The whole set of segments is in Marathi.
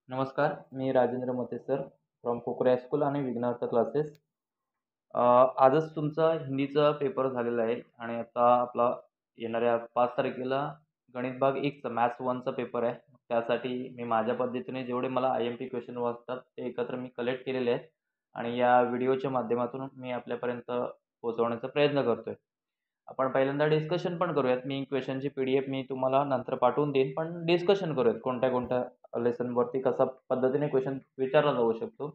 नमस्कार, मी राजेंद्र मते सर फ्रॉम कोकरे हायस्कूल आणि विघ्नहर्ता क्लासेस. आजच तुमचा हिंदीचा पेपर झालेला आहे आणि आता आपला येणाऱ्या 5 तारखेला गणित भाग 1चा मॅथ्स 1चा पेपर आहे. त्यासाठी मी माझ्या पद्धतीने जेवढे मला IMP क्वेश्चन वाटतात ते एकत्र मी कलेक्ट केलेले आहेत आणि या व्हिडिओच्या माध्यमातून मी आपल्यापर्यंत पोहोचवण्याचा प्रयत्न करतोय. आपण पहिल्यांदा डिस्कशन पण करूयात. मी क्वेश्चनची PDF मी तुम्हाला नंतर पाठवून देईन, पण डिस्कशन करूयात कोणत्या-कोणत्या लेसनवरती कशा पद्धतीने क्वेश्चन विचारला जाऊ शकतो.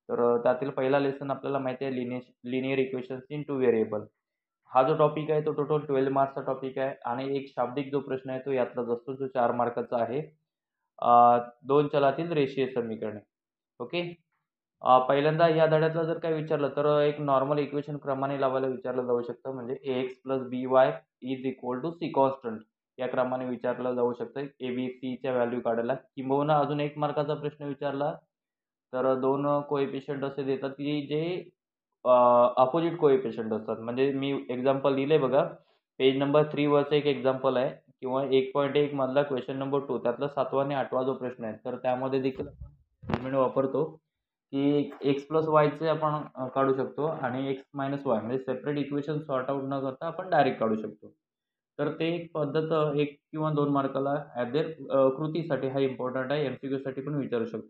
तर त्यातील पहिला लेसन आपल्याला माहिती आहे लिनिअर इक्वेशन्स इन 2 व्हेरिएबल. हा जो टॉपिक आहे तो टोटल 12 मार्क्सचा टॉपिक आहे आणि एक शाब्दिक जो प्रश्न आहे तो यातलाच असतो जो 4 मार्काचा आहे. 2 चलातील रेषीय समीकरणे. ओके. पहिल्यांदा या धड्यातलं जर काही विचारलं तर एक नॉर्मल इक्वेशन क्रमाने लावायला विचारलं जाऊ शकतं. म्हणजे ax + by = c कॉन्स्टंट या क्रमाने विचारलं जाऊ शकतं. ABCच्या व्हॅल्यू काढायला. किंबहुना अजून 1 मार्काचा प्रश्न विचारला तर 2 कोएफिशियंट असे देतात की जे अपोजिट कोएफिशियंट असतात. म्हणजे मी एक्झाम्पल दिलंय बघा. पेज नंबर 3 वरचं एक एक्झाम्पल आहे किंवा 1.1 मधला क्वेश्चन नंबर 2 त्यातला 7वा आणि 8वा जो प्रश्न आहे तर त्यामध्ये देखील आपण वापरतो की x + yचे आपण काढू शकतो आणि x - y म्हणजे सेपरेट इक्वेशन सॉर्ट आउट न करता आपण डायरेक्ट काढू शकतो. तर ते एक पद्धत 1 किंवा 2 मार्काला कृतीसाठी हा इम्पोर्टंट आहे. MCQसाठी पण विचारू शकतो.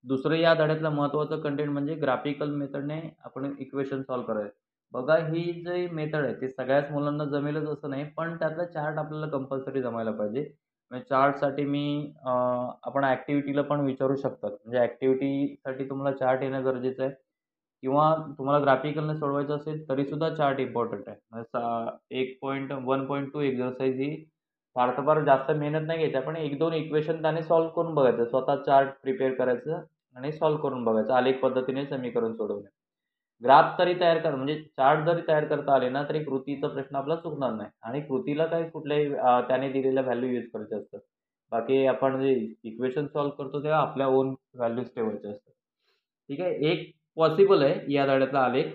दुसरं या धड्यातलं महत्त्वाचं कंटेंट म्हणजे ग्राफिकल मेथडने आपण इक्वेशन सॉल्व्ह करायचं. बघा ही जी मेथड आहे ती सगळ्याच मुलांना जमेलच असं नाही, पण त्यातला चार्ट आपल्याला कंपल्सरी जमायला पाहिजे. म्हणजे चार्टसाठी आपण ॲक्टिव्हिटीला पण विचारू शकतात. म्हणजे ॲक्टिव्हिटीसाठी तुम्हाला चार्ट येणं गरजेचं आहे किंवा तुम्हाला ग्राफिकलने सोडवायचं असेल तरीसुद्धा चार्ट इम्पॉर्टंट आहे. म्हणजे 1.2 एक्झरसाइज ही फार तर फार जास्त मेहनत नाही घ्यायची. आपण 1-2 इक्वेशन त्याने सॉल्व्ह करून बघायचं. स्वतः चार्ट प्रिपेअर करायचं आणि सॉल्व्ह करून बघायचं. आलेख पद्धतीने समीकरण सोडवणे. ग्राफ तरी तयार करा म्हणजे चार्ट जरी तयार करता आले ना, तरी कृतीचा प्रश्न आपला चुकणार नाही आणि कृतीला काही कुठल्याही त्याने दिलेल्या व्हॅल्यू यूज करायच्या असतात. बाकी आपण जे इक्वेशन सॉल्व्ह करतो तेव्हा आपल्या ओन व्हॅल्यूज ठेवायच्या असतात. ठीक आहे. एक पॉसिबल आहे या धड्यातला आलेख.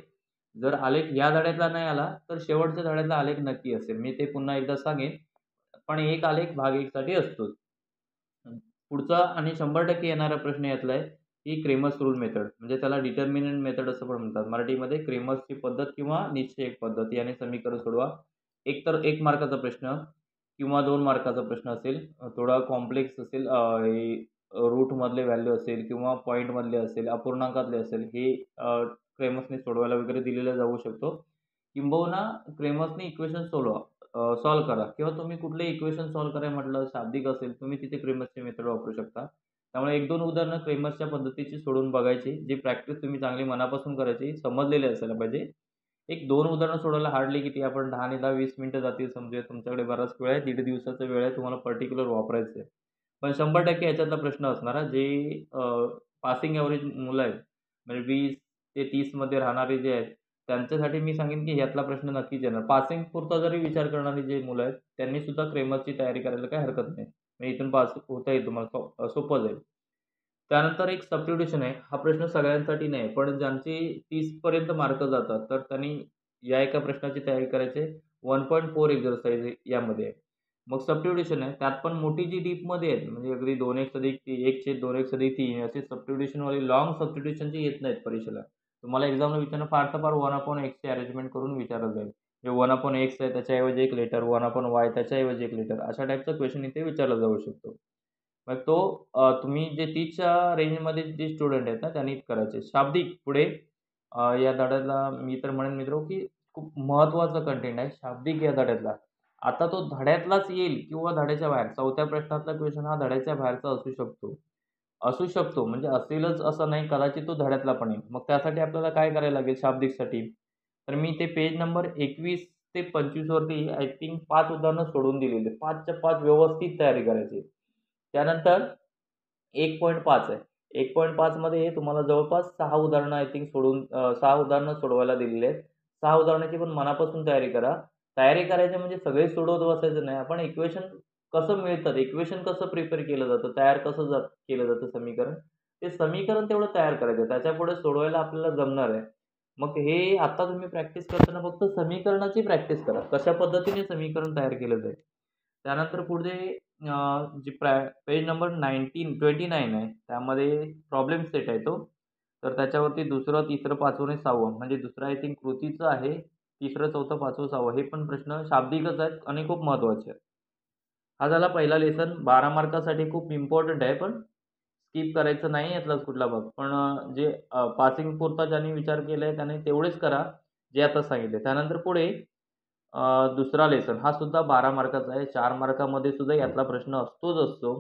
जर आलेख या धड्यातला नाही आला, तर शेवटच्या धड्यातला आलेख नक्की असेल. मी ते पुन्हा एकदा सांगेन. पण एक आलेख भाग 1 साठी असतोच. पुढचा आणि 100% येणारा प्रश्न यातला आहे, की क्रेमर्स रूल मेथड म्हणजे त्याला डिटर्मिनंट मेथड असं पण म्हणतात. मराठीमध्ये क्रेमर्सची पद्धत किंवा निश्चयक पद्धत याने समीकरण सोडवा. एकतर 1 मार्काचा प्रश्न किंवा 2 मार्काचा प्रश्न असेल. थोडा कॉम्प्लेक्स असेल. रूटमधले व्हॅल्यू असेल किंवा पॉइंटमधले असेल, अपूर्णांकातले असेल हे क्रेमर्सने सोडवायला वगैरे दिलेलं जाऊ शकतो. किंबहुना क्रेमर्सने इक्वेशन सोडवा. सॉल्व्ह करा किंवा तुम्ही कुठलंही इक्वेशन सॉल्व्ह करायला म्हटलं, शाब्दिक असेल, तुम्ही तिथे क्रेमर्सची मेथड वापरू शकता. त्यामुळे 1-2 उदाहरणं क्रेमर्सच्या पद्धतीची सोडवून बघायची. जी प्रॅक्टिस तुम्ही चांगली मनापासून करायची, समजलेली असायला पाहिजे. एक 2 उदाहरणं सोडवायला हार्डली किती आपण 10 आणि 20 मिनिटं जातील समजूया. तुमच्याकडे बराच वेळ आहे, 1.5 दिवसाचा वेळ आहे, तुम्हाला पर्टिक्युलर वापरायचं आहे. पण 100% याच्यातला प्रश्न असणार आहे, जे पासिंग एव्हरेज मुलं आहेत, म्हणजे 20 ते 30 मध्ये राहणारे जे आहेत, त्यांच्यासाठी मी सांगेन की यातला प्रश्न नक्कीच येणार. पासिंग पुरता जरी विचार करणारे जे मुलं आहेत, त्यांनी सुद्धा क्रेमरची तयारी करायला काही हरकत नाही. म्हणजे इथून पास होता येईल तुम्हाला सोपं जाईल. त्यानंतर एक सबस्टिट्यूशन आहे. हा प्रश्न सगळ्यांसाठी नाही, पण ज्यांची 30 पर्यंत मार्क जातात, तर त्यांनी या एका प्रश्नाची तयारी करायची आहे. 1.4 एक्झरसाइज यामध्ये आहे. मग सबस्टिट्यूशन आहे. त्यात पण मोठी जी डीपमध्ये आहेत, म्हणजे अगदी 1/2 असे सबस्टिट्यूशनवाले लाँग सबस्टिट्यूशनचे येत नाहीत परीक्षेला. तुम्हाला एक्झामला विचारणं फार तर फार 1/x अरेंजमेंट करून विचारलं जाईल. जे 1/x आहे त्याच्याऐवजी 1 लेटर, 1/y त्याच्याऐवजी 1 लेटर अशा टाईपचा क्वेश्चन इथे विचारला जाऊ शकतो. मग तो तुम्ही जे 30च्या रेंजमध्ये जे स्टुडंट आहेत ना, त्यांनी करायचे. शाब्दिक पुढे या धड्यातला मी तर म्हणेन मित्र की खूप महत्त्वाचा कंटेंट आहे शाब्दिक या धड्यातला. आता तो धड्यातलाच येईल किंवा धड्याच्या बाहेर. 4थ्या प्रश्नातला क्वेश्चन हा धड्याच्या बाहेरचा असू शकतो. असू शकतो म्हणजे असेलच असं नाही, कदाचित तो धड्यातला पण येईल. मग त्यासाठी आपल्याला काय करायला लागेल शाब्दिकसाठी? तर मी ते पेज नंबर 21 ते 25 वरती आय थिंक 5 उदाहरणं सोडवून दिलेली आहेत. 5च्या 5 व्यवस्थित तयारी करायची. त्यानंतर 1.5 आहे. 1.5 मध्ये तुम्हाला जवळपास 6 उदाहरणं आय थिंक 6 उदाहरणं सोडवायला दिलेली आहेत. 6 उदाहरणाची पण मनापासून तयारी करा. तयारी करायची म्हणजे सगळे सोडवत बसायचं नाही. आपण इक्वेशन कसं मिळतात, इक्वेशन कसं प्रिपेअर केलं जातं, तयार कसं केलं जातं समीकरण, ते समीकरण तेवढं तयार करायचं. त्याच्यापुढे सोडवायला आपल्याला जमणार आहे. मग हे आता तुम्ही प्रॅक्टिस करताना फक्त समीकरणाची प्रॅक्टिस करा. कशा पद्धतीने समीकरण तयार केलं जाईल. त्यानंतर पुढे जी पेज नंबर 29 आहे, त्यामध्ये प्रॉब्लेम सेट आहे तो. तर त्याच्यावरती 2रं, 3रं, 5वं आणि 6वं म्हणजे दुसरं आय थिंक कृतीचं आहे. 3रं, 4थं, 5वं, 6वं हे पण प्रश्न शाब्दिकच आहेत आणि खूप महत्त्वाचे आहेत. हा झाला पहिला लेसन 12 मार्कासाठी खूप इम्पोर्टंट आहे, पण स्किप करायचं नाही यातलाच कुठला भाग. पण जे पासिंग पुरता ज्यांनी विचार केलाय त्याने तेवढेच करा, जे आता सांगितले. त्यानंतर पुढे दुसरा लेसन हा सुद्धा 12 मार्काचा आहे. 4 मार्कामध्ये सुद्धा यातला प्रश्न असतोच असतो.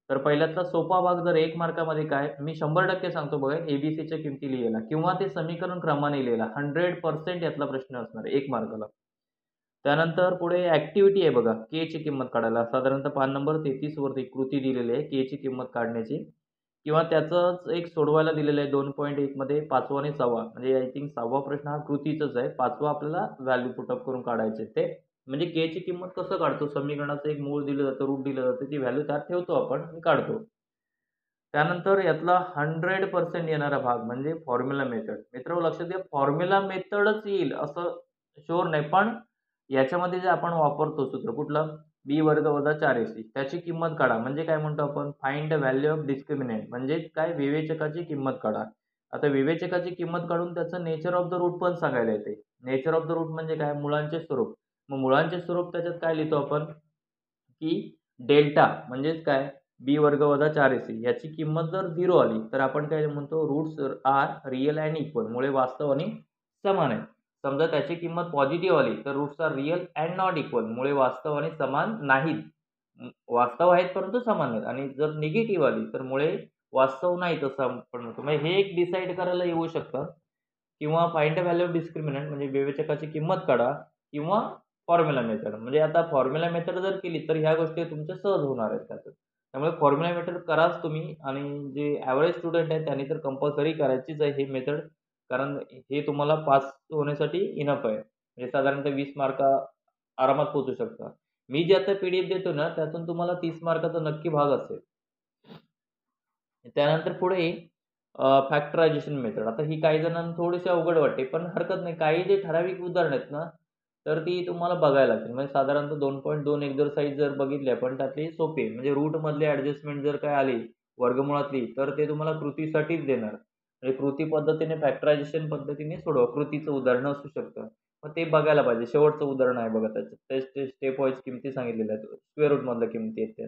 तर पहिल्यातला सोपा भाग जर 1 मार्कामध्ये काय, मी 100% सांगतो बघा, ए-बी-सीच्या किमती लिहायला किंवा ते समीकरण क्रमाने लिहायला 100% यातला प्रश्न असणार आहे 1 मार्काला. त्यानंतर पुढे ॲक्टिव्हिटी आहे बघा, केची किंमत काढायला. साधारणतः पान नंबर 33 वरती कृती दिलेली आहे केची किंमत काढण्याची किंवा त्याचंच एक सोडवायला दिलेलं आहे 2.1 मध्ये 5वा आणि 6वा म्हणजे आय थिंक 6वा प्रश्न हा कृतीचाच आहे. 5वा आपल्याला व्हॅल्यू पुट अप करून काढायचे ते. म्हणजे केची किंमत कसं काढतो? समीकरणाचं एक मूळ दिलं जातं, रूट दिलं जातं. ती व्हॅल्यू त्यात ठेवतो आपण आणि काढतो. त्यानंतर यातला 100% येणारा भाग म्हणजे फॉर्म्युला मेथड. मित्रांनो लक्षात घ्या फॉर्म्युला मेथडच येईल असं शुअर नाही. पण याच्यामध्ये जे आपण वापरतो सूत्र कुठलं? b वर्ग वजा 4ac त्याची किंमत काढा. म्हणजे काय म्हणतो आपण? Find the value of discriminant म्हणजे काय? विवेचकाची किंमत काढा. आता विवेचकाची किंमत काढून त्याचं नेचर ऑफ द रूट पण सांगायला येते. नेचर ऑफ द रूट म्हणजे काय? मुळांचे स्वरूप. मग मुळांचे स्वरूप त्याच्यात काय लिहितो आपण? की डेल्टा म्हणजेच काय? b वर्ग वजा 4ac याची किंमत जर 0 आली, तर आपण काय म्हणतो? Roots are real and equal मुळे वास्तव आणि समान आहेत. समजा त्याची किंमत पॉझिटिव्ह आली, तर roots are real and not equal मुळे वास्तव आणि समान नाहीत. वास्तव आहेत परंतु समान नाहीत आणि जर निगेटिव्ह आली, तर मुळे वास्तव नाहीत असं आपण म्हणतो. म्हणजे हे एक डिसाईड करायला येऊ शकतं किंवा find the value of discriminant म्हणजे विवेचकाची किंमत काढा किंवा फॉर्म्युला मेथड. म्हणजे आता फॉर्म्युला मेथड जर केली, तर ह्या गोष्टी तुमच्या सहज होणार आहेत त्यातून. त्यामुळे फॉर्म्युला मेथड कराच तुम्ही आणि जे ॲव्हरेज स्टुडंट आहेत त्यांनी तर कंपल्सरी करायचीच आहे ही मेथड. कारण हे तुम्हाला पास होण्यासाठी इनफ आहे. म्हणजे साधारणतः 20 मार्क आरामात पोहोचू शकता. मी जे आता पी-डी-एफ देतो ना, त्यातून तुम्हाला 30 मार्काचा नक्की भाग असेल. त्यानंतर पुढे फॅक्टरायझेशन मेथड. आता ही काही जणांना थोडीशी अवघड वाटते, पण हरकत नाही. काही जे ठराविक उदाहरणं आहेत ना, तर ती तुम्हाला बघायला लागतील. म्हणजे साधारणतः 2.2 एक्झरसाइज जर बघितली आपण त्यातली सोपी आहे. म्हणजे रूटमधली ॲडजस्टमेंट जर काय आली वर्गमुळातली, तर ते तुम्हाला कृतीसाठीच देणार. म्हणजे कृती पद्धतीने फॅक्टरायझेशन पद्धतीने सोडवा. कृतीचं उदाहरणं असू शकतं. मग ते बघायला पाहिजे. शेवटचं उदाहरण आहे बघा त्याच्यात. ते स्टेप वाईज किमती सांगितलेल्या आहेत. स्क्वेअर रूटमधल्या किमती आहेत त्या.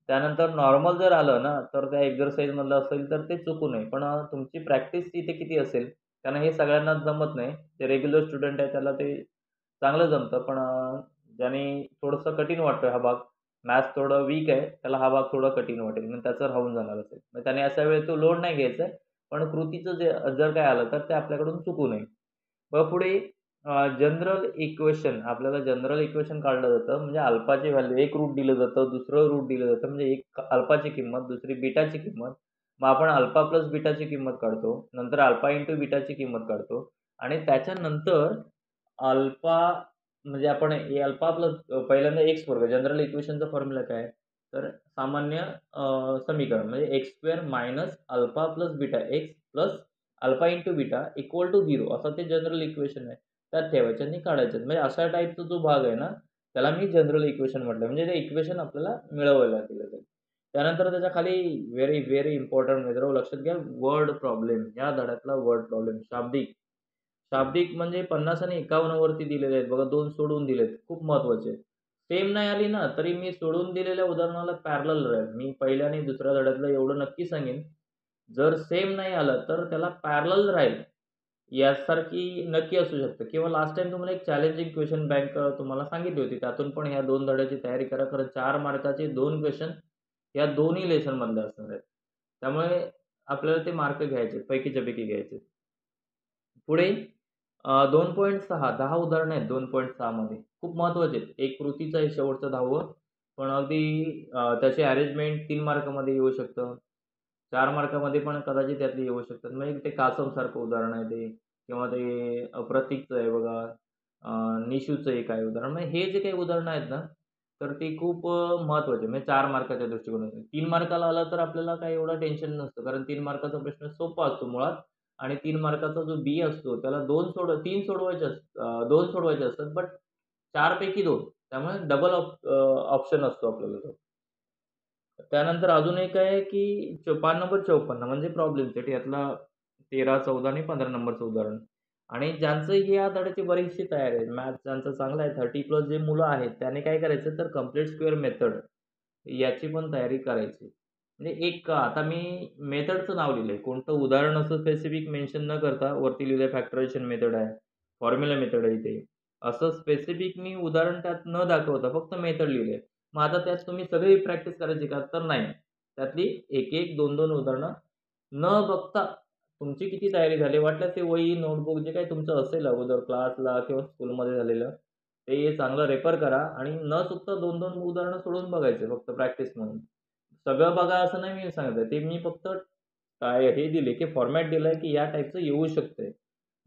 त्यानंतर नॉर्मल जर आलं ना, तर त्या एक्झरसाइजमधलं असेल तर ते चुकू नये. पण तुमची प्रॅक्टिस तिथे किती असेल? कारण हे सगळ्यांना जमत नाही. जे रेग्युलर स्टुडंट आहे त्याला ते चांगलं जमतं. पण ज्याने थोडंसं कठीण वाटतोय हा भाग, मॅथ्स थोडं वीक आहे, त्याला हा भाग थोडा कठीण वाटेल. मग त्याचं राहून जाणार असेल. मग त्याने अशा वेळी तो लोड नाही घ्यायचा आहे. पण कृतीचं जे जर काय आलं तर ते आपल्याकडून चुकू नये. मग पुढे जनरल इक्वेशन आपल्याला जनरल इक्वेशन काढलं जातं. म्हणजे अल्फाची व्हॅल्यू एक रूट दिलं जातं, दुसरं रूट दिलं जातं. म्हणजे एक अल्फाची किंमत, दुसरी बीटाची किंमत. मग आपण अल्फा प्लस बीटाची किंमत काढतो. नंतर अल्फा इंटू बीटाची किंमत काढतो आणि त्याच्यानंतर अल्फा म्हणजे आपण ए अल्फा प्लस पहिल्यांदा एक्स वर्ग जनरल इक्वेशनचा फॉर्म्युला काय आहे? तर सामान्य समीकरण म्हणजे X square minus alpha plus beta X plus alpha into beta equal to 0 असं ते जनरल इक्वेशन आहे. त्यात ठेवायचे आणि काढायचे. म्हणजे अशा टाईपचा जो भाग आहे ना, त्याला मी जनरल इक्वेशन म्हटलं. म्हणजे ते इक्वेशन आपल्याला मिळवायला दिलं जाईल. त्यानंतर त्याच्या खाली व्हेरी, व्हेरी इम्पोर्टंट मित्रांनो लक्षात घ्या वर्ड प्रॉब्लेम. या धड्यातला वर्ड प्रॉब्लेम शाब्दिक. शाब्दिक म्हणजे 50 आणि 51 वरती दिलेले आहेत बघा 2 सोडून दिलेत. खूप महत्त्वाचे आहेत. सेम नाही आली ना, तरी मी सोडून दिलेल्या उदाहरणाला पॅरलल राहील. मी पहिल्या आणि दुसऱ्या धड्यातलं एवढं नक्की सांगेन. जर सेम नाही आलं, तर त्याला पॅरलल राहील. यासारखी नक्की असू शकतं किंवा लास्ट टाईम तुम्हाला एक चॅलेंजिंग क्वेशन बँक तुम्हाला सांगितली होती. त्यातून पण ह्या 2 धड्याची तयारी करा. खरं 4 मार्काचे 2 क्वेशन या दोन्ही लेसनमधले असणार आहेत. त्यामुळे आपल्याला ते मार्क घ्यायचे पैकीच्या पैकी घ्यायचे. पुढे 2.6 10 उदाहरणं आहेत 2.6 मध्ये. खूप महत्त्वाचे आहेत. एक कृतीचं आहे शेवटचं 10वं. पण अगदी त्याची अरेंजमेंट 3 मार्कामध्ये येऊ शकतं. 4 मार्कामध्ये पण कदाचित त्यातली येऊ शकतात. म्हणजे ते कासवसारखं उदाहरण आहे ते किंवा ते प्रतीकचं आहे बघा. निशूचं एक आहे उदाहरण. म्हणजे हे जे काही उदाहरणं आहेत ना, तर ती खूप महत्त्वाची म्हणजे 4 मार्काच्या दृष्टिकोनातून. 3 मार्काला आला तर आपल्याला काही एवढं टेन्शन नसतं. कारण 3 मार्काचा प्रश्न सोपा असतो मुळात आणि 3 मार्काचा जो बी असतो त्याला 2 सोडवायचे 2 सोडवायचे असतात. बट 4 पैकी 2 त्यामुळे डबल ऑप्शन असतो आपल्याला तो. त्यानंतर अजून एक आहे की पान नंबर 54 म्हणजे प्रॉब्लेम सेट यातला 13, 14 आणि 15 नंबरचं उदाहरण. आणि ज्यांचं या धड्याची बरीचशी तयारी आहे, मॅथ्स ज्यांचं चांगलं आहे 30+ जे मुलं आहेत, त्याने काय करायचं तर कंप्लीट स्क्वेअर मेथड याची पण तयारी करायची. म्हणजे एक आता मी मेथडचं नाव लिहिलंय. कोणतं उदाहरण असं स्पेसिफिक मेन्शन न करता वरती लिहिलंय फॅक्टरायझेशन मेथड आहे, फॉर्म्युला मेथड आहे इथे. असं स्पेसिफिक मी उदाहरण त्यात न दाखवता फक्त मेथड लिहिलंय. मग आता त्यात तुम्ही सगळी प्रॅक्टिस करायची का? तर नाही. त्यातली 1-1, 2-2 उदाहरणं न बघता तुमची किती तयारी झाली, वाटल्यास ते वही, नोटबुक जे काही तुमचं असेल अगोदर क्लासला किंवा स्कूलमध्ये झालेलं, ते चांगलं रेफर करा आणि न चुकता 2-2 उदाहरणं सोडून बघायचे फक्त प्रॅक्टिस म्हणून. सगळं बघा असं नाही मी सांगत आहे. ते मी फक्त काय हे दिले, की फॉर्मॅट दिलाय, की या टाइपचं येऊ शकतंय.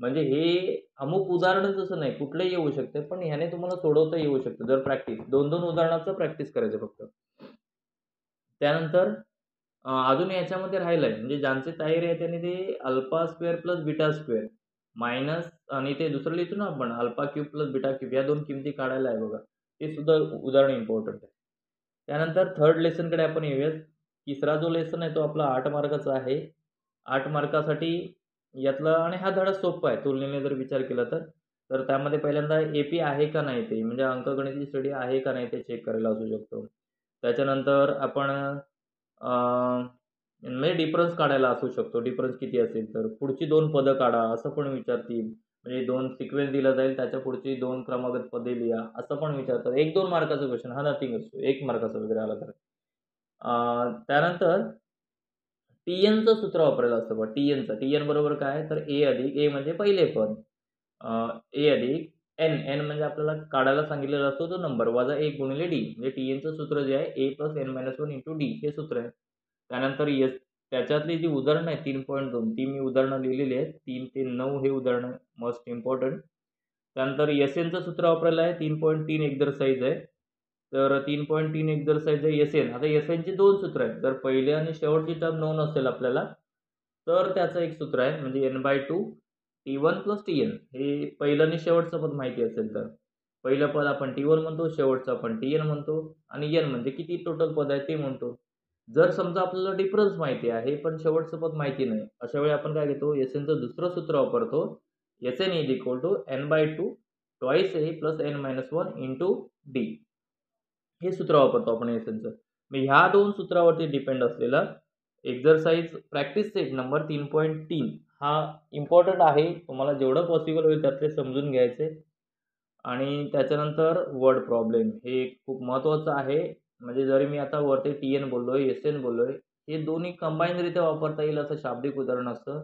म्हणजे हे अमुक उदाहरणच असं नाही, कुठलंही येऊ शकतं. पण ह्याने तुम्हाला सोडवता येऊ शकतं जर प्रॅक्टिस 2-2 उदाहरणाचं प्रॅक्टिस करायचं फक्त. त्यानंतर अजून याच्यामध्ये राहिलंय म्हणजे ज्यांची तयारी आहे त्यांनी ते alpha square plus beta square minus आणि ते दुसरं लिहितो ना आपण alpha cube plus beta cube या 2 किमती काढायला आहे बघा. ते सुद्धा उदाहरण इम्पॉर्टंट आहे. त्यानंतर थर्ड लेसनकडे आपण येऊयात. तिसरा जो लेसन आहे तो आपला 8 मार्काचा आहे. 8 मार्कासाठी यातला आणि हा धडा सोपा आहे तुलनेने जर विचार केला तर. तर त्यामध्ये पहिल्यांदा एपी आहे का नाही ते म्हणजे अंकगणिती स्टडी आहे का नाही ते चेक करायला असू शकतो. त्याच्यानंतर आपण म्हणजे डिफरन्स काढायला असू शकतो. डिफरन्स किती असेल तर. पुढची 2 पदं काढा असं पण विचारतील. म्हणजे 2 सिक्वेन्स दिला जाईल त्याच्या पुढची 2 क्रमागत पदे लिहा असं पण विचारतात. 1-2 मार्काचा क्वेश्चन हा नथिंग असतो. 1 मार्काचा वगैरे आला तर. त्यानंतर टी-एनचं सूत्र वापरायला असतं बघा टी-एनचं. टी-एन बरोबर काय तर ए अधिक ए म्हणजे पहिले पद. ए अधिक एन. एन म्हणजे आपल्याला काढायला सांगितलेला असतो तो नंबर वजा 1 गुणिले डी. म्हणजे टी-एनचं सूत्र जे आहे a plus n minus 1 into d हे सूत्र आहे. त्यानंतर एस त्याच्यातली जी उदाहरणं आहेत 3.2 ती मी उदाहरणं लिहिलेली आहेत. 3 ते 9 हे उदाहरणं मोस्ट इम्पॉर्टंट. त्यानंतर एस-एनचं सूत्र वापरायला आहे 3.3 एक्झरसाइज आहे. तर 3.3 एक्झरसाइज आहे एस-एन. आता एस-एनची 2 सूत्र आहेत. जर पहिली आणि शेवटची टर्म नोन असेल आपल्याला, तर त्याचं एक सूत्र आहे म्हणजे n/2 T1 प्लस Tn हे पहिलं आणि शेवटचं पद माहिती असेल तर. पहिलं पद आपण T1 म्हणतो, शेवटचं आपण Tn म्हणतो आणि n म्हणजे किती टोटल पद आहे ते म्हणतो. जर समजा आपल्याला डिफरन्स माहिती आहे, पण शेवटचं पद माहिती नाही. अशा वेळी आपण काय घेतो एस-एनचं दुसरं सूत्र वापरतो. Sn = n/2 twice a plus n-1 into d. हे सूत्र वापरतो आपण एस-एनचं. मग ह्या 2 सूत्रावरती डिपेंड असलेला एक्झरसाइज प्रॅक्टिस सेट नंबर 3.3 हा इम्पॉर्टंट आहे. तुम्हाला जेवढं पॉसिबल होईल त्यातले समजून घ्यायचे आणि त्याच्यानंतर वर्ड प्रॉब्लेम हे खूप महत्त्वाचं आहे. म्हणजे जरी मी आता वरती टी-एन बोललोय, एस-एन बोललोय, हे दोन्ही कंबाईनरित्या वापरता येईल असं शाब्दिक उदाहरण असतं.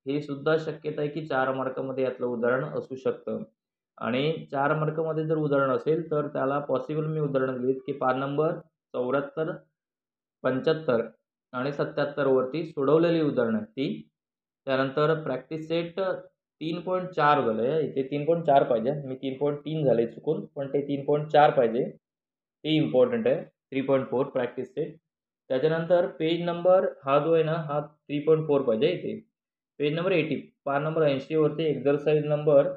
हे सुद्धा शक्यता आहे की 4 मार्कामध्ये यातलं उदाहरण असू शकतं. आणि 4 मार्कामध्ये जर उदाहरण असेल तर त्याला पॉसिबल मी उदाहरणं दिलीत की पान नंबर 74, 75 आणि 77 वरती सोडवलेली उदाहरणं आहेत ती. त्यानंतर प्रॅक्टिस सेट 3.4 झालंय. इथे 3.4 पाहिजे. मी 3.3 झालंय चुकून. पण ते 3.4 पाहिजे. ते इम्पॉर्टंट आहे. 3.4 प्रॅक्टिस सेट. त्याच्यानंतर पेज नंबर हा जो आहे ना हा 3.4 पाहिजे इथे. पेज नंबर 80 पान नंबर 80 वरती एक्झरसाइज नंबर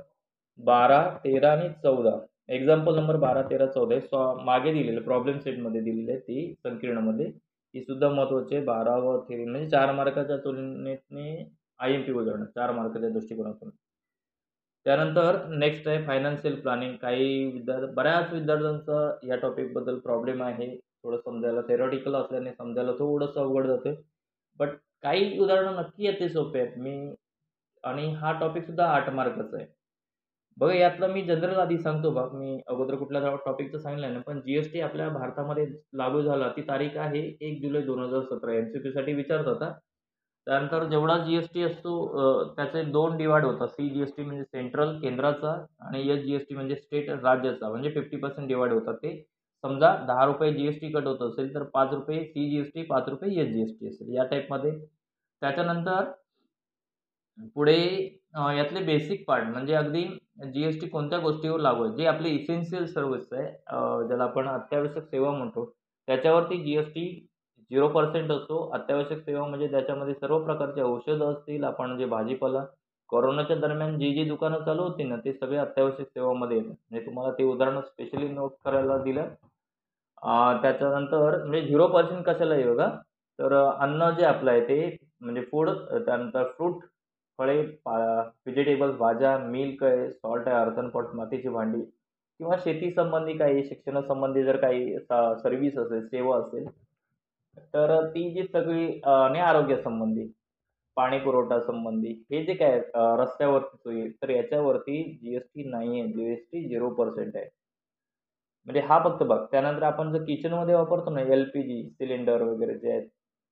12, 13 आणि 14 एक्झाम्पल नंबर 12, 13, 14 मागे दिलेले प्रॉब्लेम सेटमध्ये दिलेली आहे ती संकीर्णमध्ये. ही सुद्धा महत्त्वाची आहे. 12 व थेरी म्हणजे 4 मार्काच्या तुलनेने आय-एम-पी उदाहरणं 4 मार्काच्या दृष्टिकोनातून. त्यानंतर नेक्स्ट आहे फायनान्शियल प्लॅनिंग. बऱ्याच विद्यार्थ्यांचा या टॉपिकबद्दल प्रॉब्लेम आहे. थोडं समजायला थेरॉटिकल असल्याने समजायला थोडंसं अवघड जातं. बट काही उदाहरणं नक्की आहेत ते सोपे आहेत. आणि हा टॉपिकसुद्धा 8 मार्काचा आहे. बघा यातलं मी जनरल आधी सांगतो मी अगोदर कुठल्या टॉपिकचं सांगितलं नाही. पण जी आपल्या भारतामध्ये लागू झाला ती तारीख आहे 1 जुलै 2017 एम-सी-क्यूसाठी विचारतात हां. त्यानंतर जेवढा जी असतो त्याचे 2 डिव्हाईड होतात. सी-जी-एस-टी म्हणजे सेंट्रल केंद्राचा आणि एस-जी-एस-टी म्हणजे स्टेट राज्याचा म्हणजे 50% डिव्हाईड होतात ते. समजा ₹10 जी-एस-टी कट होत असेल तर ₹5 सी-जी-एस-टी, ₹5 एस-जी-एस-टी असेल या टाइपमध्ये. त्याच्यानंतर पुढे यातले बेसिक पार्ट म्हणजे अगदी जी-एस-टी कोणत्या गोष्टीवर लागू आहे. जी आपली इसेन्शियल सर्व्हिस आहे ज्याला आपण अत्यावश्यक सेवा म्हणतो. त्याच्यावरती जी-एस-टी 0% असतो. अत्यावश्यक सेवा म्हणजे त्याच्यामध्ये सर्व प्रकारचे औषधं असतील, आपण जे भाजीपाला कोरोनाच्या दरम्यान जी दुकानं चालू होती ना, ते सगळे अत्यावश्यक सेवामध्ये येतात. म्हणजे तुम्हाला ते उदाहरणं स्पेशली नोट करायला दिलं. त्याच्यानंतर म्हणजे 0% कशाला आहे बघा, तर अन्न जे आपलं आहे ते म्हणजे फूड, त्यानंतर फ्रूट, फळे, व्हेजिटेबल्स, भाज्या, मिल्क आहे, सॉल्ट आहे, अर्थन पॉट, मातीची भांडी किंवा शेती संबंधी काही, शिक्षणासंबंधी जर काही सर्व्हिस असेल, सेवा असेल, तर ती जी सगळी आणि आरोग्यासंबंधी, पाणी पुरवठा संबंधी हे जे काय रस्त्यावरती सोयी, तर याच्यावरती जी नाही आहे. जी-एस-टी 0% आहे. म्हणजे हा फक्त भाग. त्यानंतर आपण जर किचनमध्ये वापरतो ना, एल-पी-जी सिलेंडर वगैरे जे आहेत,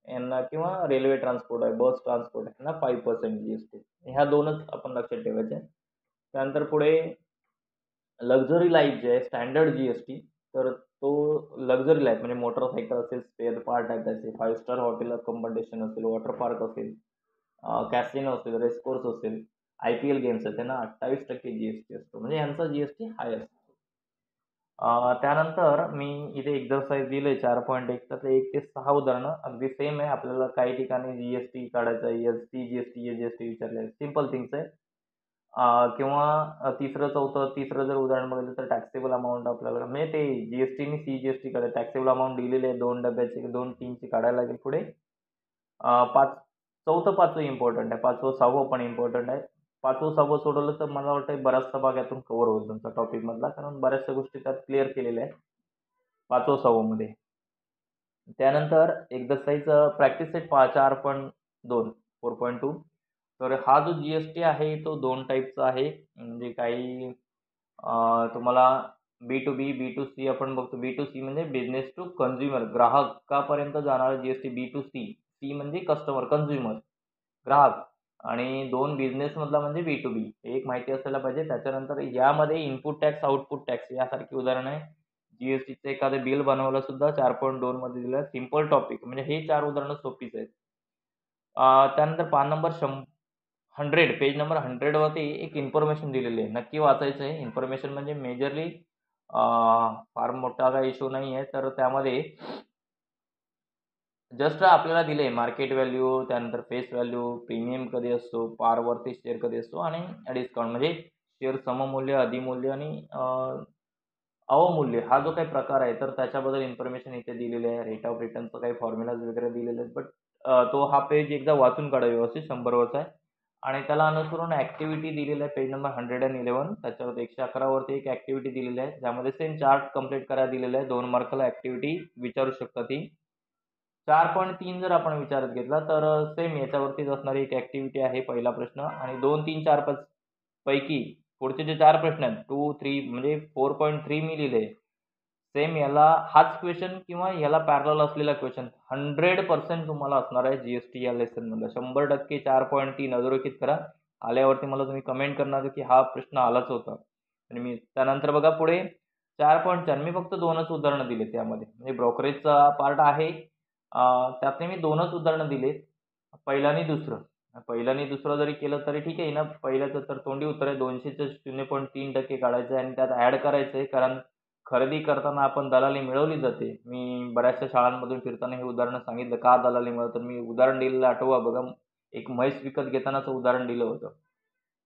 यांना किंवा रेल्वे ट्रान्सपोर्ट आहे, बस ट्रान्सपोर्ट आहे, यांना 5% जी-एस-टी. ह्या 2च आपण लक्षात ठेवायच्या आहेत. त्यानंतर पुढे लक्झरी लाईफ जे आहे, स्टँडर्ड जी-एस-टी, तर तो लक्झरी लाईफ म्हणजे मोटरसायकल असेल, स्पेअर पार्ट आहे त्याचे, 5 स्टार हॉटेल अकोमोडेशन असेल, वॉटर पार्क असेल, कॅसिनो असेल, रेस कोर्स असेल, आय-पी-एल गेम्स आहेत, त्यांना 28% जी-एस-टी असतो. म्हणजे यांचा जी-एस-टी हाय असतो. त्यानंतर मी इथे एक्झरसाइज दिले 4.1 तर 1 ते 6 उदाहरणं अगदी सेम आहे. आपल्याला काही ठिकाणी जी-एस-टी काढायचा आहे, एस-टी, जी-एस-टी, ए-जी-एस-टी विचारले सिंपल थिंग्स आहे. किंवा तिसरं, चौथं, तिसरं जर उदाहरण बघितलं तर टॅक्सेबल अमाउंट आपल्याला म्हणजे ते जी-एस-टी आणि सी-जी-एस-टी काढायचं. टॅक्सेबल अमाउंट दिलेले आहे 2 डब्याचे, 2 3चे काढायला लागेल पुढे. 5 चौथं, 5वं इम्पोर्टंट आहे. 5वं, 6वं पण इम्पोर्टंट आहे. 5वं, 6वं सोडवलं तर मला वाटतं बराचसा भाग यातून कव्हर होईल तुमचा टॉपिकमधला, कारण बऱ्याचशा गोष्टी त्यात क्लिअर केलेल्या आहेत 5वं, 6वं मध्ये. त्यानंतर एक्झरसाइज प्रॅक्टिस सेट 4.2 4.2 तर हा जो जी-एस-टी आहे तो 2 टाईपचा आहे. म्हणजे काही तुम्हाला बी-टू-बी, बी-टू-सी आपण बघतो. बी-टू-सी म्हणजे बिझनेस टू कन्झ्युमर, ग्राहकापर्यंत जाणारा जी-एस-टी. बी-टू-सी, सी म्हणजे कस्टमर, कन्झ्युमर, ग्राहक आणि 2 बिझनेसमधला म्हणजे बी-टू-बी. एक माहिती असायला पाहिजे. त्याच्यानंतर यामध्ये इनपुट टॅक्स, आउटपुट टॅक्स यासारखी उदाहरणं आहे. जी-एस-टीचं एखादं बिल बनवायला सुद्धा 4.2 मध्ये दिलं आहे. सिंपल टॉपिक म्हणजे हे 4 उदाहरणं सोपीच आहेत. त्यानंतर पान नंबर 100 पेज नंबर 100 वरती एक इन्फॉर्मेशन दिलेली आहे. नक्की वाचायचं आहे. इन्फॉर्मेशन म्हणजे मेजरली फार मोठा काही इश्यू नाही आहे. तर त्यामध्ये जस्ट आपल्याला दिले मार्केट व्हॅल्यू, त्यानंतर फेस व्हॅल्यू, प्रीमियम कधी असतो, पारवरती शेअर कधी असतो आणि डिस्काउंट म्हणजे शेअर सममूल्य, अधिमूल्य आणि अवमूल्य हा जो काही प्रकार आहे, तर त्याच्याबद्दल इन्फॉर्मेशन इथे दिलेली आहे. रेट ऑफ रिटर्नचं काही फॉर्म्युलाज वगैरे दिलेले आहेत. बट तो हा पेज एकदा वाचून काढा व्यवस्थित. 100 वरचा आहे आणि त्याला अनुसरून ॲक्टिव्हिटी दिलेला आहे पेज नंबर 111. त्याच्यावरती 111 वरती एक ॲक्टिव्हिटी दिलेली आहे, ज्यामध्ये सेम चार्ट कंप्लीट करायला दिलेला आहे. 2 मार्काला ॲक्टिव्हिटी विचारू शकता ती. 4.3 जर आपण विचारात घेतला तर सेम याच्यावरतीच असणारी एक ॲक्टिव्हिटी आहे पहिला प्रश्न आणि 2, 3, 4, 5 पैकी पुढचे जे 4 प्रश्न आहेत 2, 3 म्हणजे 4.3 मी लिहिले. सेम याला हाच क्वेशन किंवा याला पॅरलल असलेला क्वेशन 100% तुम्हाला असणार आहे जी-एस-टी या लेसनमधला. 100% 4.3 अधोरेखित करा. आल्यावरती मला तुम्ही कमेंट करणार की हा प्रश्न आलाच होता. आणि मी त्यानंतर बघा पुढे 4.4 मी फक्त 2च उदाहरणं दिली त्यामध्ये. म्हणजे ब्रोकरेजचा पार्ट आहे. त्यातले मी 2च उदाहरणं दिलेत. पहिलं आणि दुसरं. पहिलं आणि दुसरं जरी केलं तरी ठीक आहे ना. पहिल्याचं तर तोंडी उत्तर आहे 200चं 0.3% काढायचं आहे आणि त्यात ॲड करायचं आहे. कारण खरेदी करताना आपण दलाली मिळवली जाते. मी बऱ्याचशा शाळांमधून फिरताना हे उदाहरणं सांगितलं का दलाली मिळवतात. मी उदाहरण दिलेलं आठवा बघा. एक म्हैस विकत घेतानाचं उदाहरण दिलं होतं.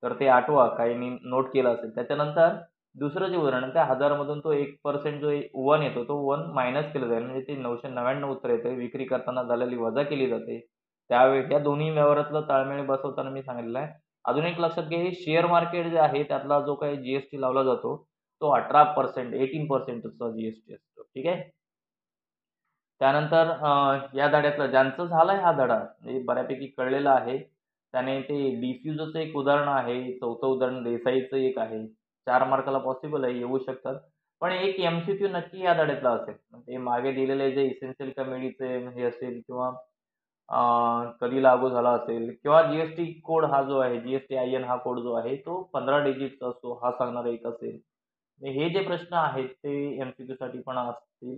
तर ते आठवा काहींनी नोट केलं असेल. त्याच्यानंतर दुसरं जे उदाहरण आहे त्या 1000मधून तो 1% जो 1 येतो तो 1 मायनस केलं जाईल. म्हणजे ते 999 उत्तर येतं. विक्री करताना दलाली वजा केली जाते. त्यावेळी या दोन्ही व्यवहारातलं ताळमेळ बसवताना मी सांगितलेलं आहे. अजून एक लक्षात घ्या, हे शेअर मार्केट जे आहे त्यातला जो काही जी-एस-टी लावला जातो, तो 18%, 18%चा जी-एस-टी असतो. ठीक आहे. त्यानंतर या धड्यातलं ज्यांचं झालाय हा धडा म्हणजे बऱ्यापैकी कळलेला आहे. त्याने ते डिफ्यूजचं एक उदाहरण आहे. चौथं उदाहरण देसाईचं एक आहे. 4 मार्काला पॉसिबल आहे, येऊ शकतात. पण एक एम-सी-क्यू नक्की या धड्यातला असेल. ते मागे दिलेले जे इसेन्शियल कमोडिटीचे हे असेल किंवा कधी लागू झाला असेल किंवा जी कोड हा जो आहे, जी-एस-टी-आय-एन हा कोड जो आहे, तो 15 डिजिटचा असतो. हा सांगणारा एक असेल. हे जे प्रश्न आहेत ते एम-सी-क्यूसाठी पण असतील.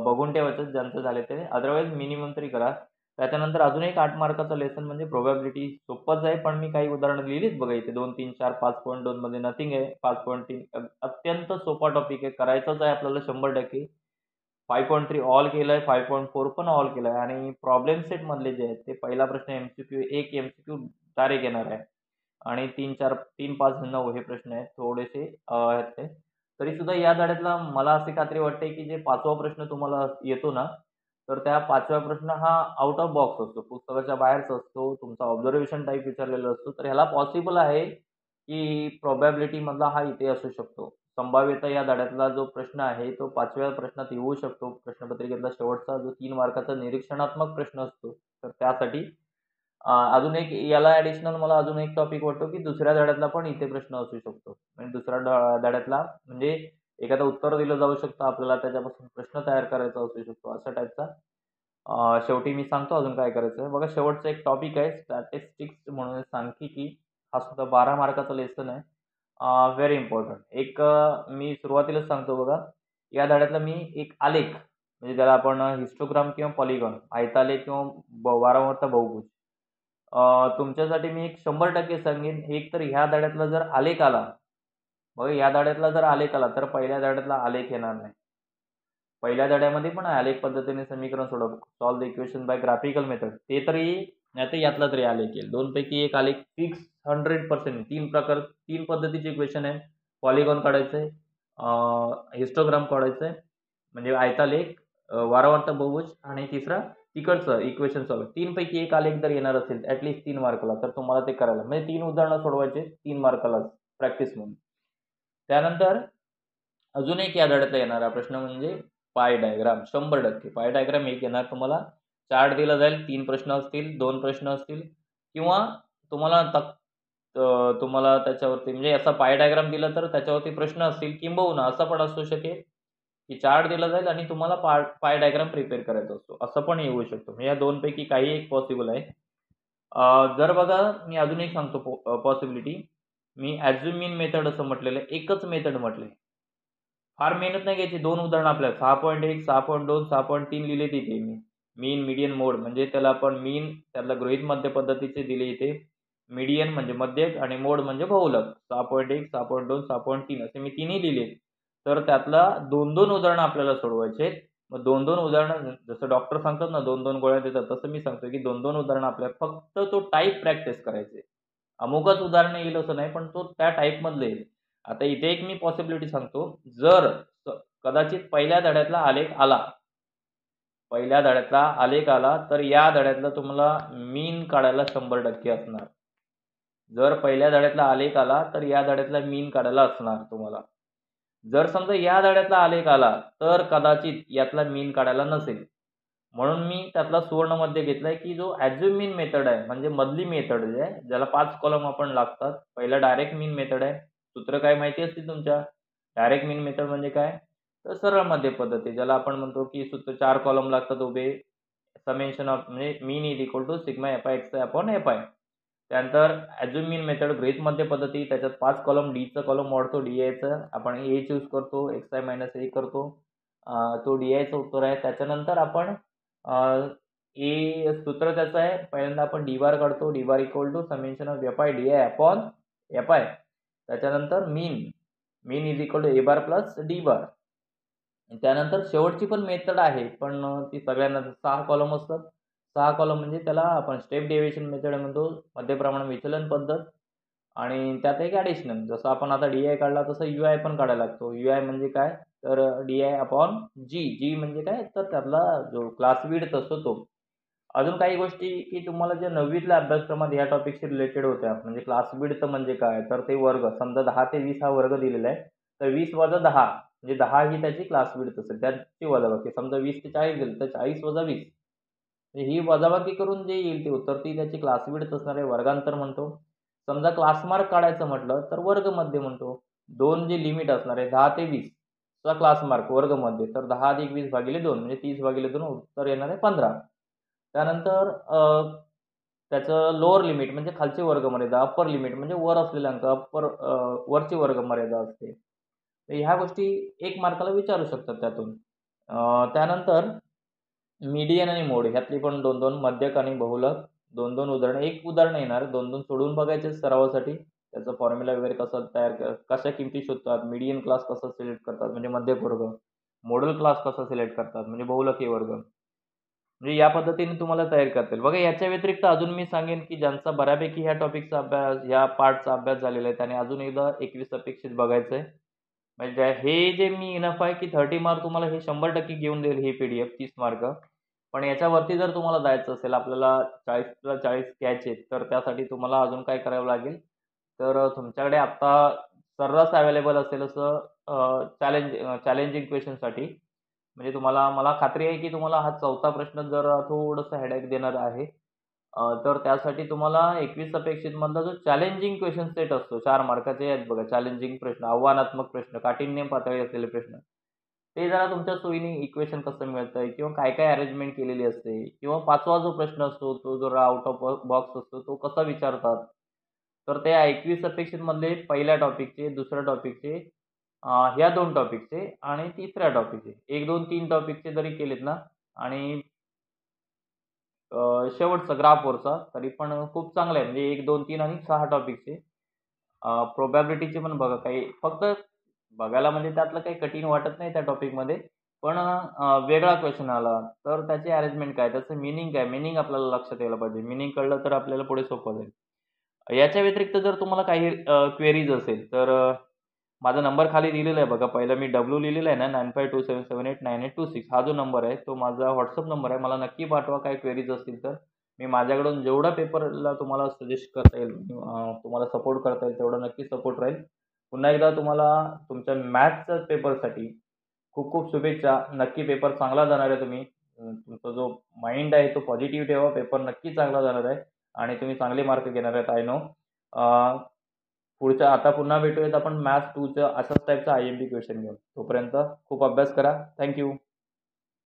बघून ठेवायचं ज्यांचं झाले ते. अदरवाईज मिनिमम तरी करा. त्याच्यानंतर अजून एक 8 मार्काचा लेसन म्हणजे प्रोबॅबिलिटी सोपंच आहे, पण मी काही उदाहरणं लिहिलीच बघा इथे 2, 3, 4, 5.2 मध्ये नथिंग आहे. 5.3 अत्यंत सोपा टॉपिक आहे. करायचाच आहे आपल्याला 100%. 5.3 ऑल केलंय, 5.4 पण ऑल केलंय आणि प्रॉब्लेम सेटमधले जे आहेत ते पहिला प्रश्न एक एम-सी-क्यू डायरेक्ट येणार आहे. आणि 3-5 9 हे प्रश्न आहेत थोडेसे ह्यातले. तरीसुद्धा या धड्यातला मला अशी खात्री वाटते, की जे 5वा प्रश्न तुम्हाला येतो ना, तर त्या 5व्या प्रश्न हा आउट ऑफ बॉक्स असतो. पुस्तकाच्या बाहेरचा असतो. तुमचा ऑब्झर्वेशन टाइप विचारलेला असतो. तर ह्याला पॉसिबल आहे, की प्रोबॅबिलिटीमधला हा इथे असू शकतो. संभाव्यता या धड्यातला जो प्रश्न आहे, तो 5व्या प्रश्नात येऊ शकतो. प्रश्नपत्रिकेतला शेवटचा जो 3 मार्काचा निरीक्षणात्मक प्रश्न असतो. तर त्यासाठी अजून एक याला ॲडिशनल मला अजून एक टॉपिक वाटतो, की दुसऱ्या धड्यातला पण इथे प्रश्न असू शकतो. म्हणजे दुसऱ्या धड्यातला म्हणजे एखादं उत्तर दिलं जाऊ शकतं आपल्याला त्याच्यापासून प्रश्न तयार करायचा असू शकतो, अशा टाईपचा. शेवटी मी सांगतो अजून काय करायचं आहे. बघा शेवटचा एक टॉपिक आहे स्टॅटिस्टिक्स म्हणून सांख्यिकी. हा सुद्धा 12 मार्काचा लेसन आहे. Very important. एक मी सुरुवातीलाच सांगतो बघा, या धड्यातला मी एक आलेख म्हणजे ज्याला आपण हिस्टोग्राम किंवा पॉलिगॉन, आयतालेख किंवा वारंवारता बहुभुज. तुमच्यासाठी मी एक 100% सांगेन, एक तर ह्या धड्यातला जर आलेख आला, बघा या धड्यातला जर आलेख आला, तर पहिल्या धड्यातला आलेख येणार नाही. पहिल्या धड्यामध्ये पण आलेख पद्धतीने समीकरण सोडव, solve the equation by graphical method. ते तरी नाहीतर यातला तरी आलेख येईल. 2 पैकी एक आलेख फिक्स 100%. 3 पद्धतीचे इक्वेशन आहे. पॉलिगॉन काढायचं आहे, हिस्टोग्राम काढायचं आहे, म्हणजे आयतालेख, वारंवारता बहुभुज आणि तिसरा तिकडचं इक्वेशन सॉल्व्ह. 3 पैकी एक आलेख जर येणार असेल ॲटलीस्ट 3 मार्काला, तर तुम्हाला ते करायला म्हणजे 3 उदाहरणं सोडवायचे 3 मार्कालाच प्रॅक्टिस म्हणून. त्यानंतर अजून एक या धड्यातला येणारा प्रश्न म्हणजे पाय डायग्राम. 100% पाय डायग्राम एक येणार तुम्हाला. चार्ट दिला जाईल, 3 प्रश्न असतील, 2 प्रश्न असतील किंवा तुम्हाला तुम्हाला त्याच्यावरती म्हणजे असा पाय डायग्राम दिला तर त्याच्यावरती प्रश्न असतील, किंबहुना असं पण असू शकेल, की चार्ट दिला जाईल आणि तुम्हाला पाय डायग्राम प्रिपेअर करायचा असतो. असं पण येऊ शकतं. म्हणजे या 2 पैकी काही एक पॉसिबल आहे. जर बघा मी अजून एक सांगतो पॉसिबिलिटी. मी ॲझ्युम मीन मेथड असं म्हटलेलं आहे. एकच मेथड म्हटले. फार मेहनत नाही घ्यायची. 2 उदाहरणं आपल्याला 6.1, 6.2, 6.3 लिहिले तिथे मी. मीन, मीडियन, मोड म्हणजे त्याला आपण मीन त्यातला गृहीत मध्य पद्धतीचे दिले इथे. मीडियन म्हणजे मध्यक आणि मोड म्हणजे बहुलक. 6.1, 6.2, 6.3 असे मी तिन्ही लिहिले. तर त्यातला 2-2 उदाहरणं आपल्याला सोडवायचे आहेत. मग 2-2 उदाहरणं जसं डॉक्टर सांगतात ना 2-2 गोळ्या देतात, तसं मी सांगतोय की 2-2 उदाहरणं आपल्याला फक्त तो टाइप प्रॅक्टिस करायची. अमुकच उदाहरणं येईल असं नाही, पण तो त्या टाइपमधलं येईल. आता इथे एक मी पॉसिबिलिटी सांगतो. जर कदाचित पहिल्या धड्यातला आलेख आला, तर या धड्यातला तुम्हाला मीन काढायला 100% असणार. जर पहिल्या धड्यातला आलेख आला, तर या धड्यातला मीन काढायला असणार तुम्हाला. जर समजा या धड्यातला आलेख आला, तर कदाचित यातला मीन काढायला नसेल. म्हणून मी त्यातला सुवर्णमध्य घेतलाय, की जो ॲझ्युम मीन मेथड आहे, म्हणजे मधली मेथड जी आहे, ज्याला 5 कॉलम आपण लागतात. पहिला डायरेक्ट मीन मेथड आहे. सूत्र काय माहिती असतील तुमच्या. डायरेक्ट मीन मेथड म्हणजे काय? तर सरळ मध्य पद्धती, ज्याला आपण म्हणतो, की सूत्र 4 कॉलम लागतात उभे. समेशन ऑफ म्हणजे mean is equal to sigma fi upon fi. त्यानंतर ॲझ्युम मीन मेथड गृहीत मध्य पद्धती, त्याच्यात 5 कॉलम डीचं कॉलम वाढतो, डी-आयचं आपण ए चूज करतो, xi - a करतो. तो डी-आयचं उत्तर आहे. त्याच्यानंतर आपण सूत्र त्याचं आहे. पहिल्यांदा आपण डी बार काढतो. D bar equal to summation of fi d i upon fi. त्याच्यानंतर mean is equal to a bar plus d bar. त्यानंतर शेवटची पण मेथड आहे, पण ती सगळ्यांना 6 कॉलम असतात. 6 कॉलम म्हणजे त्याला आपण स्टेप डेव्हिएशन मेथड म्हणतो. मध्य प्रमाण विचलन पद्धत आणि त्यात एक ॲडिशनल. जसं आपण आता डी-आय काढला तसं यू-आय पण काढायला लागतो. यू-आय म्हणजे काय? तर डी-आय अपॉन जी म्हणजे काय? तर त्यातला जो क्लास विड्थ असतो तो. अजून काही गोष्टी की तुम्हाला ज्या 9वीतल्या अभ्यासक्रमात ह्या टॉपिकशी रिलेटेड होत्या. म्हणजे क्लास विड्थ म्हणजे काय? तर ते वर्ग. समजा 10 ते 20 हा वर्ग दिलेला आहे. तर 20 वजा 10 म्हणजे 10 ही त्याची क्लास विड्थ असेल. त्याची वजाबाकी. समजा 20 ते 40 दिलं तर 40 वजा 20. ही वजाबाकी करून जे येईल ते उत्तर ती त्याची क्लास विड्थ असणार आहे. वर्गांतर म्हणतो. समजा क्लास मार्क काढायचं म्हटलं तर वर्गमध्ये म्हणतो. 2 जे लिमिट असणार आहे 10 ते 20 चा क्लास मार्क वर्गमध्ये. तर 10 + 20 भागिले 2 म्हणजे 30/2 उत्तर येणार आहे 15. त्यानंतर त्याचं लोअर लिमिट म्हणजे खालची वर्गमर्यादा, अप्पर लिमिट म्हणजे वर असलेले अंक, वरची वर्गमर्यादा असते. तर ह्या गोष्टी 1 मार्काला विचारू शकतात त्यातून. त्यानंतर मीडियन आणि मोड ह्यातली पण 2-2 मध्यक आणि बहुलक 2-2 उदाहरणं. एक उदाहरण येणार, 2-2 सोडवून बघायचे सरावासाठी. त्याचा फॉर्म्युला वगैरे कसा कशा किमती शोधतात, मीडियन क्लास कसा सिलेक्ट करतात म्हणजे मध्यक वर्ग, मोडल क्लास कसा सिलेक्ट करतात म्हणजे बहुलकीय वर्ग. म्हणजे या पद्धतीने तुम्हाला तयारी करता येईल. बघा याच्या व्यतिरिक्त अजून मी सांगेन, की ज्यांचा बऱ्यापैकी ह्या टॉपिकचा अभ्यास, या पार्टचा अभ्यास झालेला आहे, त्याने अजून एकदा 21 अपेक्षित बघायचं आहे. म्हणजे हे जे मी इनफ आहे, की 30 मार्क तुम्हाला हे 100% घेऊन देईल ही पी-डी-एफ 30 मार्क. पण याच्यावरती जर तुम्हाला जायचं असेल, आपल्याला 40ला 40 घ्यायचे, तर त्यासाठी तुम्हाला अजून काय करावं लागेल, तर तुमच्याकडे आत्ता सर्रास अवेलेबल असेल असं चॅलेंजिंग क्वेशनसाठी म्हणजे मला खात्री आहे, की तुम्हाला हा 4था प्रश्न जरा थोडंसं हेडेक देणार आहे. तर त्यासाठी तुम्हाला 21 अपेक्षितमधला जो चॅलेंजिंग क्वेशन सेट असतो, 4 मार्काचे आहेत बघा चॅलेंजिंग प्रश्न, आव्हानात्मक प्रश्न, काठिण्य पातळी असलेले प्रश्न. ते जरा तुमच्या सोयीने इक्वेशन कसं मिळतंय किंवा काय-काय अरेंजमेंट केलेली असते किंवा 5वा जो प्रश्न असतो, तो जरा आउट ऑफ बॉक्स असतो, तो कसा विचारतात. तर त्या 21 अपेक्षितमधले पहिल्या टॉपिकचे, दुसऱ्या टॉपिकचे, ह्या 2 टॉपिकचे आणि तिसऱ्या टॉपिकचे 1, 2, 3 टॉपिकचे जरी केलेत ना आणि शेवटचा ग्राफवरचा तरी पण खूप चांगलं आहे. म्हणजे 1, 2, 3 आणि 6 टॉपिकचे. प्रोबॅबिलिटीचे पण बघा काही फक्त बघायला म्हणजे त्यातलं काही कठीण वाटत नाही त्या टॉपिकमध्ये. पण वेगळा क्वेशन आला, तर त्याची अरेंजमेंट काय? त्याचं मीनिंग काय? मीनिंग आपल्याला लक्षात यायला पाहिजे. मीनिंग कळलं तर आपल्याला पुढे सोपं जाईल. याच्या व्यतिरिक्त जर तुम्हाला काही क्वेरीज असेल, तर माझा नंबर खाली दिलेला आहे बघा. पहिला मी डब्ल्यू लिहिलेला आहे ना 9527789826 हा जो नंबर आहे, तो माझा WhatsApp नंबर आहे. मला नक्की पाठवा काही क्वेरीज असतील तर. मी माझ्याकडून जेवढा पेपरला तुम्हाला सजेस्ट करता येईल, तुम्हाला सपोर्ट करता येईल तेवढा नक्की सपोर्ट राहील. पुन्हा एकदा तुम्हाला तुमच्या मॅथ्सच्या पेपरसाठी खूप खूप शुभेच्छा. नक्की पेपर चांगला जाणार आहे तुमचा जो माइंड आहे तो पॉझिटिव्ह ठेवा. पेपर नक्की चांगला जाणार आहे आणि तुम्ही चांगले मार्क घेणार आहेत आय नो. पुढच्या आता पुन्हा भेटूयात आपण मॅथ्स 2चं अशाच टाईपचा IMP क्वेशन घेऊन. तोपर्यंत खूप अभ्यास करा. Thank you.